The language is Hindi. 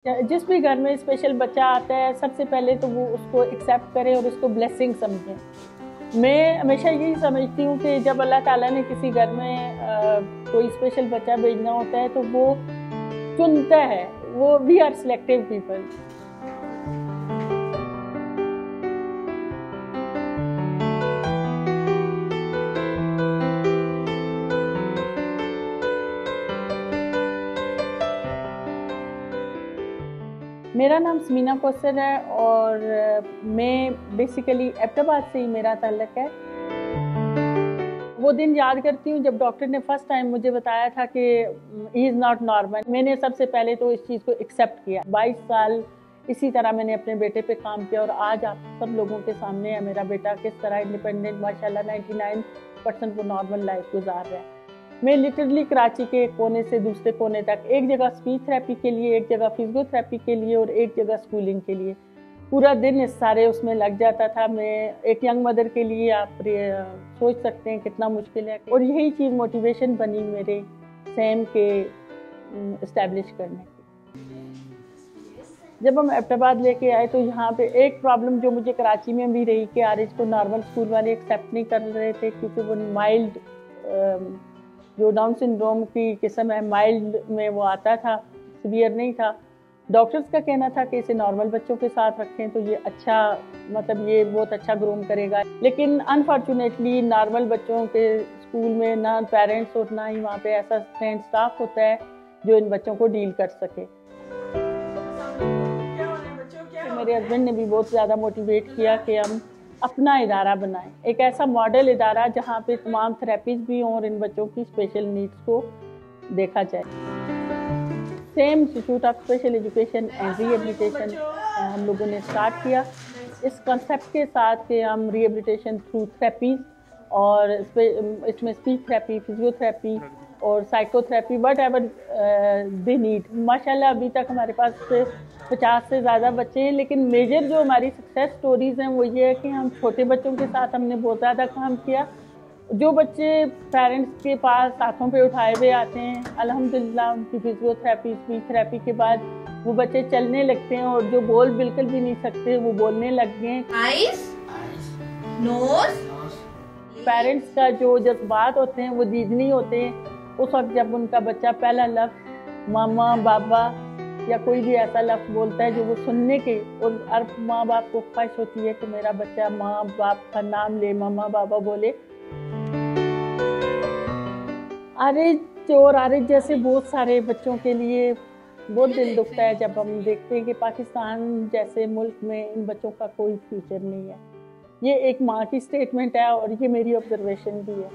जिस भी घर में स्पेशल बच्चा आता है सबसे पहले तो वो उसको एक्सेप्ट करें और उसको ब्लेसिंग समझें। मैं हमेशा यही समझती हूँ कि जब अल्लाह ताला ने किसी घर में कोई स्पेशल बच्चा भेजना होता है तो वो चुनता है, वो वी आर सिलेक्टिव पीपल। मेरा नाम समीना कौसर है और मैं बेसिकली एबटाबाद से ही मेरा ताल्लुक है। वो दिन याद करती हूँ जब डॉक्टर ने फर्स्ट टाइम मुझे बताया था कि ही इज़ नॉट नॉर्मल। मैंने सबसे पहले तो इस चीज़ को एक्सेप्ट किया। 22 साल इसी तरह मैंने अपने बेटे पे काम किया और आज आप सब लोगों के सामने है मेरा बेटा किस तरह इंडिपेंडेंट माशाल्लाह 99% वो नॉर्मल लाइफ गुजार रहा है। मैं लिटरली कराची के कोने से दूसरे कोने तक, एक जगह स्पीच थेरेपी के लिए, एक जगह फिजियोथेरेपी के लिए और एक जगह स्कूलिंग के लिए पूरा दिन इस सारे उसमें लग जाता था। मैं एक यंग मदर के लिए आप सोच सकते हैं कितना मुश्किल है और यही चीज़ मोटिवेशन बनी मेरे सेम के इस्टेब्लिश करने की। जब हम एबटाबाद लेके आए तो यहाँ पे एक प्रॉब्लम जो मुझे कराची में भी रही कि आरिज को नॉर्मल स्कूल वाले एक्सेप्ट नहीं कर रहे थे क्योंकि वो माइल्ड जो डाउन सिंड्रोम की किस्म है, माइल्ड में वो आता था, सीवियर नहीं था। डॉक्टर्स का कहना था कि इसे नॉर्मल बच्चों के साथ रखें तो ये अच्छा, मतलब ये बहुत अच्छा ग्रूम करेगा। लेकिन अनफॉर्चुनेटली नॉर्मल बच्चों के स्कूल में ना पेरेंट्स और ना ही वहाँ पे ऐसा ट्रेंड स्टाफ होता है जो इन बच्चों को डील कर सके। मेरे हस्बैंड ने भी बहुत ज़्यादा मोटिवेट किया कि हम अपना इदारा बनाएं, एक ऐसा मॉडल इदारा जहाँ पे तमाम थेरेपीज भी हों और इन बच्चों की स्पेशल नीड्स को देखा जाए। Same institute of special education and rehabilitation हम लोगों ने स्टार्ट किया इस कॉन्सेप्ट के साथ कि हम रिहेबिलिटेशन थ्रू थेरेपीज और इसमें स्पीच थेरेपी, फिजियोथेरेपी और psychotherapy what ever they need. माशाल्लाह अभी तक हमारे पास 50 से ज़्यादा बच्चे हैं, लेकिन मेजर जो हमारी सक्सेस स्टोरीज़ हैं वो ये है कि हम छोटे बच्चों के साथ हमने बहुत ज़्यादा काम किया। जो बच्चे पेरेंट्स के पास हाथों पे उठाए हुए आते हैं, अल्हम्दुलिल्लाह उनकी फिजियोथेरेपी, स्पीच थेरेपी के बाद वो बच्चे चलने लगते हैं और जो बोल बिल्कुल भी नहीं सकते वो बोलने लग गए। आइज, नोज, पेरेंट्स का जो जज्बात होते हैं वो दीदनी होते हैं। उस वक्त जब उनका बच्चा पहला लफ्ज़ मामा, बाबा या कोई भी ऐसा लफ्ज़ बोलता है जो वो सुनने के, और हर माँ बाप को ख्वाहिश होती है कि मेरा बच्चा माँ बाप का नाम ले, मामा बाबा बोले। आरिज और आरिज जैसे बहुत सारे बच्चों के लिए बहुत दिल दुखता है जब हम देखते हैं कि पाकिस्तान जैसे मुल्क में इन बच्चों का कोई फ्यूचर नहीं है। ये एक माँ की स्टेटमेंट है और ये मेरी ऑब्जर्वेशन भी है।